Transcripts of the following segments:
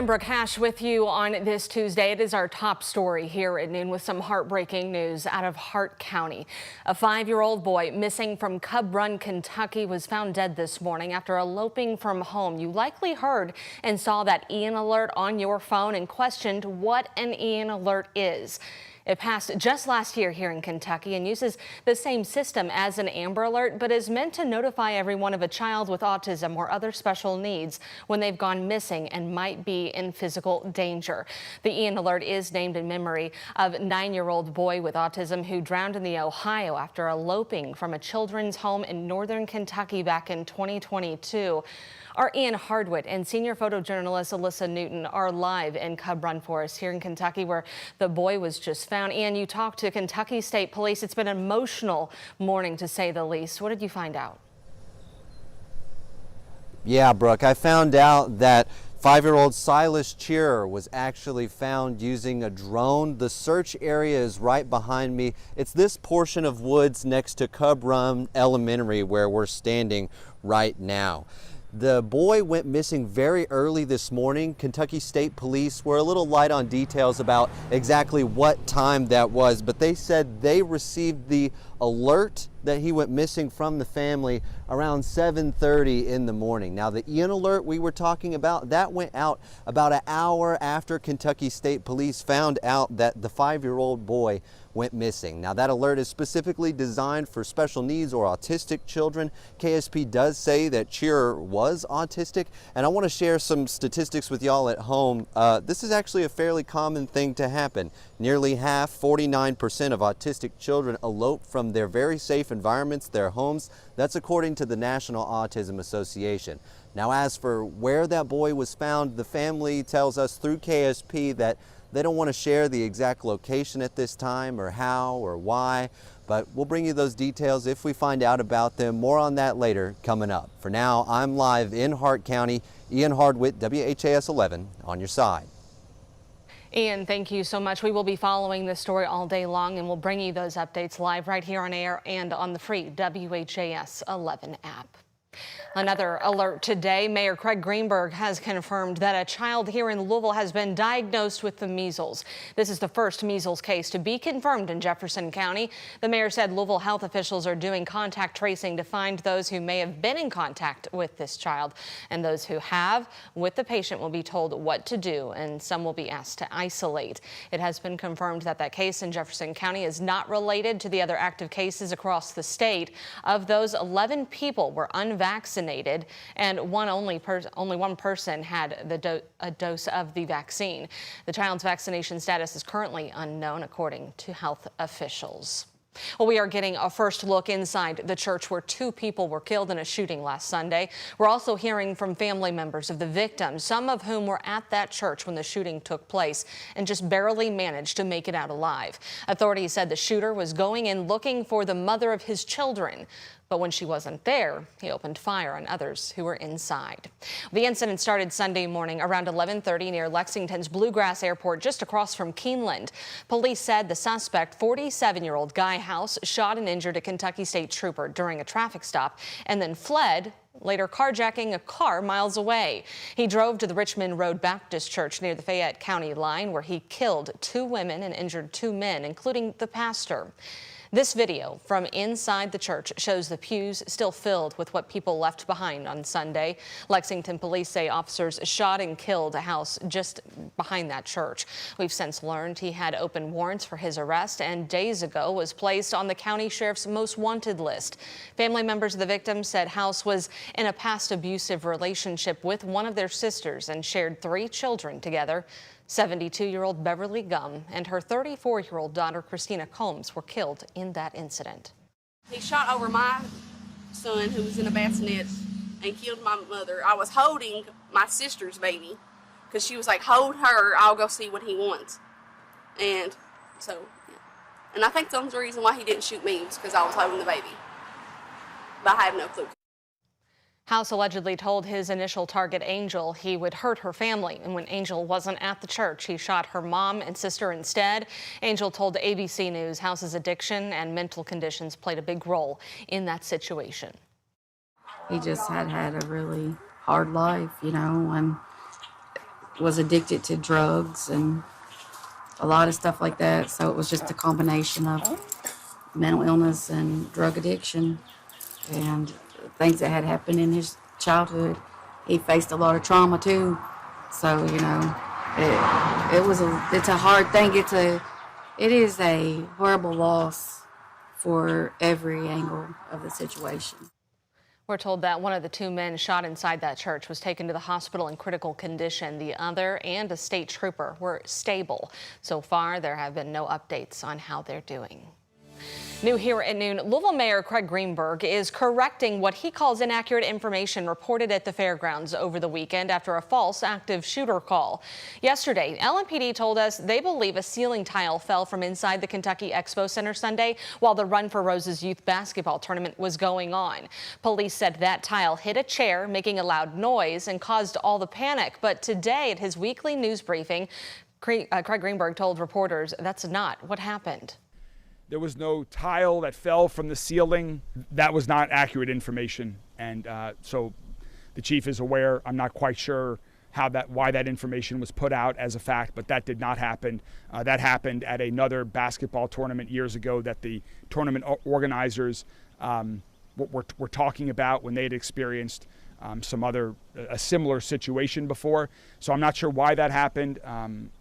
Brooke Hash with you on this Tuesday. It is our top story here at noon with some heartbreaking news out of Hart County. A 5-year-old boy missing from Cub Run, Kentucky was found dead this morning after eloping from home. You likely heard and saw that Ian alert on your phone and questioned what an Ian alert is. It passed just last year here in Kentucky and uses the same system as an Amber Alert, but is meant to notify everyone of a child with autism or other special needs when they've gone missing and might be in physical danger. The Ian Alert is named in memory of a 9-year-old boy with autism who drowned in the Ohio after eloping from a children's home in northern Kentucky back in 2022. Our Ian Hardwitt and senior photojournalist Alyssa Newton are live in Cub Run for us here in Kentucky, where the boy was just found. Ian, you talked to Kentucky State Police. It's been an emotional morning, to say the least. What did you find out? Yeah, Brooke, I found out that 5-year-old Silas Cheerer was actually found using a drone. The search area is right behind me. It's this portion of woods next to Cub Run Elementary where we're standing right now. The boy went missing very early this morning. Kentucky State Police were a little light on details about exactly what time that was, but they said they received the alert that he went missing from the family around 7:30 in the morning. Now, the Ian alert we were talking about, that went out about an hour after Kentucky State Police found out that the 5-year-old boy went missing. Now, that alert is specifically designed for special needs or autistic children. KSP does say that Cheerer was autistic, and I want to share some statistics with y'all at home. This is actually a fairly common thing to happen. Nearly half, 49% of autistic children elope from their very safe environments, their homes. That's according to the National Autism Association. Now, as for where that boy was found, the family tells us through KSP that they don't want to share the exact location at this time or how or why, but we'll bring you those details if we find out about them. More on that later coming up. For now, I'm live in Hart County. Ian Hardwitt, WHAS11, on your side. Ian, thank you so much. We will be following this story all day long, and we'll bring you those updates live right here on air and on the free WHAS 11 app. Another alert today. Mayor Craig Greenberg has confirmed that a child here in Louisville has been diagnosed with the measles. This is the first measles case to be confirmed in Jefferson County. The mayor said Louisville health officials are doing contact tracing to find those who may have been in contact with this child. And those who have with the patient will be told what to do, and some will be asked to isolate. It has been confirmed that that case in Jefferson County is not related to the other active cases across the state. Of those, 11 people were unvaccinated, and only one person had a dose of the vaccine. The child's vaccination status is currently unknown, according to health officials. Well, we are getting a first look inside the church where 2 people were killed in a shooting last Sunday. We're also hearing from family members of the victims, some of whom were at that church when the shooting took place and just barely managed to make it out alive. Authorities said the shooter was going in looking for the mother of his children, but when she wasn't there, he opened fire on others who were inside. The incident started Sunday morning around 11:30 near Lexington's Bluegrass Airport, just across from Keeneland. Police said the suspect, 47-year-old Guy House, shot and injured a Kentucky State trooper during a traffic stop and then fled, later carjacking a car miles away. He drove to the Richmond Road Baptist Church near the Fayette County line, where he killed 2 women and injured 2 men, including the pastor. This video from inside the church shows the pews still filled with what people left behind on Sunday. Lexington police say officers shot and killed a house just behind that church. We've since learned he had open warrants for his arrest and days ago was placed on the county sheriff's most wanted list. Family members of the victim said House was in a past abusive relationship with one of their sisters and shared 3 children together. 72-year-old Beverly Gum and her 34-year-old daughter Christina Combs were killed in that incident. He shot over my son, who was in a bassinet, and killed my mother. I was holding my sister's baby because she was like, "Hold her, I'll go see what he wants." And so, yeah. And I think that's the reason why he didn't shoot me was because I was holding the baby. But I have no clue. House allegedly told his initial target, Angel, he would hurt her family. And when Angel wasn't at the church, he shot her mom and sister instead. Angel told ABC News House's addiction and mental conditions played a big role in that situation. He just had a really hard life, you know, and was addicted to drugs and a lot of stuff like that. So it was just a combination of mental illness and drug addiction and things that had happened in his childhood. He faced a lot of trauma too. So, you know, it's a hard thing. It is a horrible loss for every angle of the situation. We're told that one of the two men shot inside that church was taken to the hospital in critical condition. The other and a state trooper were stable. So far, there have been no updates on how they're doing. New here at noon, Louisville Mayor Craig Greenberg is correcting what he calls inaccurate information reported at the fairgrounds over the weekend after a false active shooter call. Yesterday, LMPD told us they believe a ceiling tile fell from inside the Kentucky Expo Center Sunday while the Run for Roses youth basketball tournament was going on. Police said that tile hit a chair, making a loud noise and caused all the panic. But today at his weekly news briefing, Craig Greenberg told reporters that's not what happened. There was no tile that fell from the ceiling. That was not accurate information, and so the chief is aware. I'm not quite sure why that information was put out as a fact, but that did not happen. That happened at another basketball tournament years ago that the tournament organizers were talking about when they had experienced a similar situation before. So I'm not sure why that happened. I'm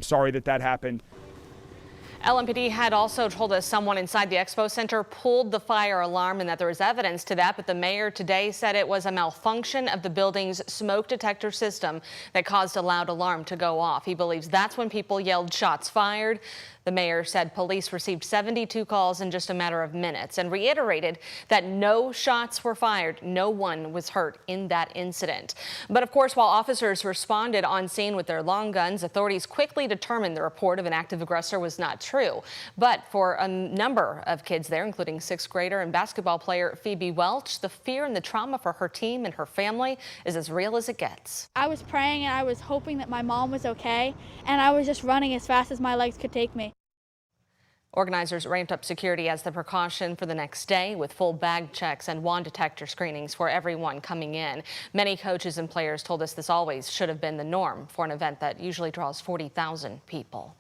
sorry that happened. LMPD had also told us someone inside the Expo Center pulled the fire alarm and that there was evidence to that, but the mayor today said it was a malfunction of the building's smoke detector system that caused a loud alarm to go off. He believes that's when people yelled shots fired. The mayor said police received 72 calls in just a matter of minutes and reiterated that no shots were fired. No one was hurt in that incident. But of course, while officers responded on scene with their long guns, authorities quickly determined the report of an active aggressor was not true. But for a number of kids there, including sixth grader and basketball player Phoebe Welch, the fear and the trauma for her team and her family is as real as it gets. I was praying and I was hoping that my mom was okay, and I was just running as fast as my legs could take me. Organizers ramped up security as the precaution for the next day with full bag checks and wand detector screenings for everyone coming in. Many coaches and players told us this always should have been the norm for an event that usually draws 40,000 people.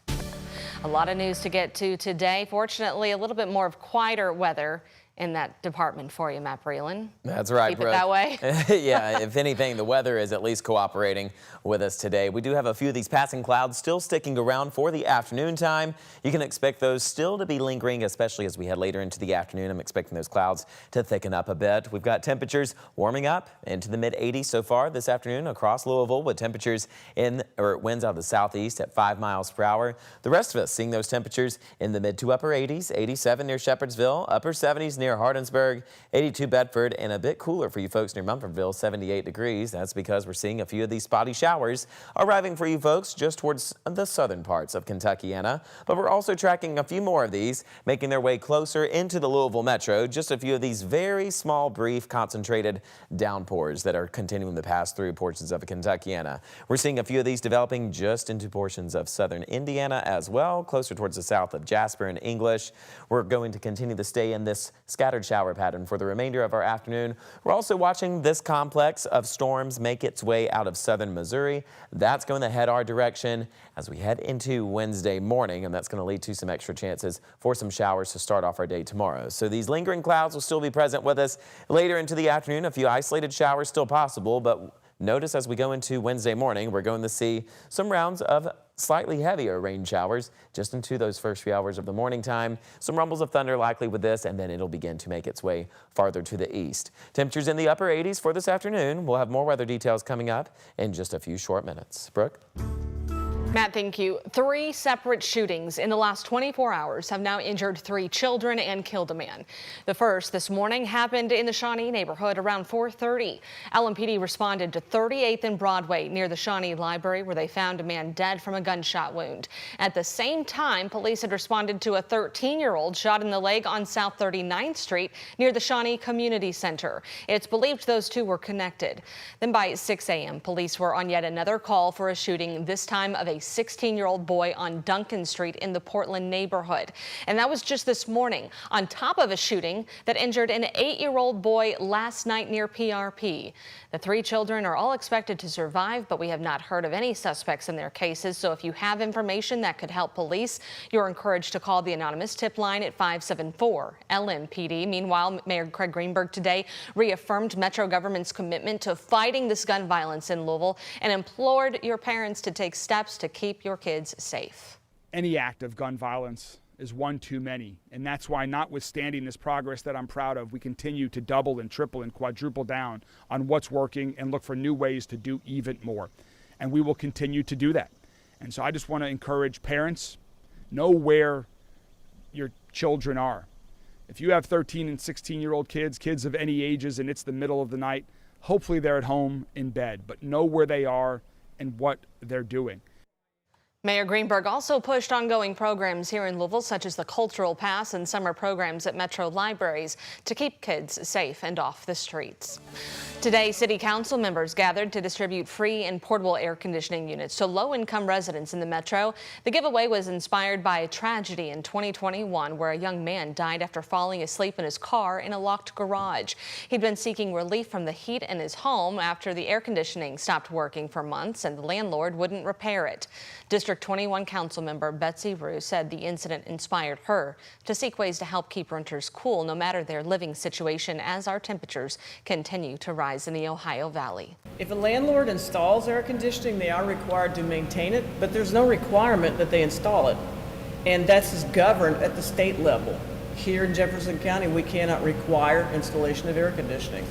A lot of news to get to today. Fortunately, a little bit more of quieter weather in that department for you, Matt Breland. That's right, Keep it that way. Yeah, if anything, the weather is at least cooperating with us today. We do have a few of these passing clouds still sticking around for the afternoon time. You can expect those still to be lingering, especially as we head later into the afternoon. I'm expecting those clouds to thicken up a bit. We've got temperatures warming up into the mid-80s so far this afternoon across Louisville, with temperatures winds out of the southeast at 5 miles per hour. The rest of us seeing those temperatures in the mid to upper 80s, 87 near Shepherdsville, upper 70s near Hardinsburg, 82 Bedford, and a bit cooler for you folks near Mumfordville, 78 degrees. That's because we're seeing a few of these spotty showers arriving for you folks just towards the southern parts of Kentuckiana. But we're also tracking a few more of these making their way closer into the Louisville metro. Just a few of these very small, brief, concentrated downpours that are continuing to pass through portions of Kentuckiana. We're seeing a few of these developing just into portions of southern Indiana as well, closer towards the south of Jasper and English. We're going to continue to stay in this scattered shower pattern for the remainder of our afternoon. We're also watching this complex of storms make its way out of southern Missouri. That's going to head our direction as we head into Wednesday morning, and that's going to lead to some extra chances for some showers to start off our day tomorrow. So these lingering clouds will still be present with us later into the afternoon. A few isolated showers still possible, but notice as we go into Wednesday morning, we're going to see some rounds of slightly heavier rain showers just into those first few hours of the morning time. Some rumbles of thunder likely with this, and then it'll begin to make its way farther to the east. Temperatures in the upper 80s for this afternoon. We'll have more weather details coming up in just a few short minutes. Brooke? Matt, thank you. 3 separate shootings in the last 24 hours have now injured 3 children and killed a man. The first this morning happened in the Shawnee neighborhood around 4:30. LMPD responded to 38th and Broadway near the Shawnee Library, where they found a man dead from a gunshot wound. At the same time, police had responded to a 13-year-old shot in the leg on South 39th Street near the Shawnee Community Center. It's believed those two were connected. Then by 6 a.m., police were on yet another call for a shooting, this time of a 16-year-old boy on Duncan Street in the Portland neighborhood. And that was just this morning, on top of a shooting that injured an 8-year-old boy last night near PRP. The 3 children are all expected to survive, but we have not heard of any suspects in their cases. So if you have information that could help police, you're encouraged to call the anonymous tip line at 574-LMPD. Meanwhile, Mayor Craig Greenberg today reaffirmed Metro government's commitment to fighting this gun violence in Louisville and implored your parents to take steps to keep your kids safe. Any act of gun violence is one too many, and that's why, notwithstanding this progress that I'm proud of, we continue to double and triple and quadruple down on what's working and look for new ways to do even more. And we will continue to do that. And so I just want to encourage parents, know where your children are. If you have 13 and 16-year-old kids of any ages, and it's the middle of the night, hopefully they're at home in bed, but know where they are and what they're doing. Mayor Greenberg also pushed ongoing programs here in Louisville, such as the Cultural Pass and summer programs at Metro libraries to keep kids safe and off the streets. Today, City Council members gathered to distribute free and portable air conditioning units to low-income residents in the Metro. The giveaway was inspired by a tragedy in 2021 where a young man died after falling asleep in his car in a locked garage. He'd been seeking relief from the heat in his home after the air conditioning stopped working for months and the landlord wouldn't repair it. District 21 Council member Betsy Rue said the incident inspired her to seek ways to help keep renters cool no matter their living situation as our temperatures continue to rise in the Ohio Valley. If a landlord installs air conditioning, they are required to maintain it, but there's no requirement that they install it. And that's governed at the state level. Here in Jefferson County, we cannot require installation of air conditioning.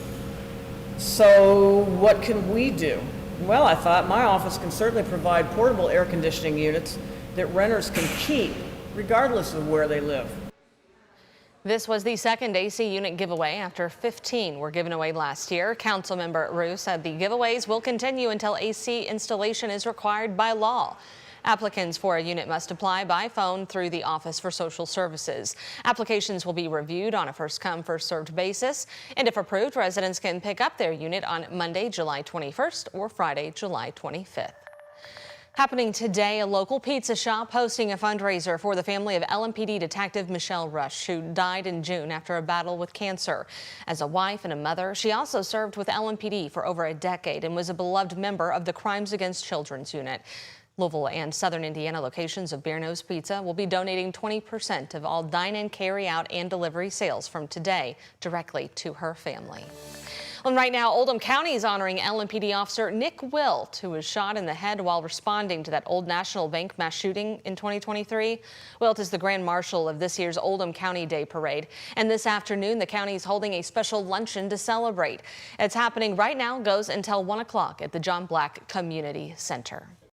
So what can we do? Well, I thought my office can certainly provide portable air conditioning units that renters can keep regardless of where they live. This was the second AC unit giveaway after 15 were given away last year. Councilmember Rue said the giveaways will continue until AC installation is required by law. Applicants for a unit must apply by phone through the Office for Social Services. Applications will be reviewed on a first-come, first-served basis, and if approved, residents can pick up their unit on Monday, July 21st or Friday, July 25th. Happening today, a local pizza shop hosting a fundraiser for the family of LMPD Detective Michelle Rush, who died in June after a battle with cancer. As a wife and a mother, she also served with LMPD for over a decade and was a beloved member of the Crimes Against Children's Unit. Louisville and Southern Indiana locations of Beer Nose Pizza will be donating 20% of all dine-in, carry-out, and delivery sales from today directly to her family. And right now, Oldham County is honoring LMPD officer Nick Wilt, who was shot in the head while responding to that Old National Bank mass shooting in 2023. Wilt is the Grand Marshal of this year's Oldham County Day Parade. And this afternoon, the county is holding a special luncheon to celebrate. It's happening right now, goes until 1 o'clock at the John Black Community Center.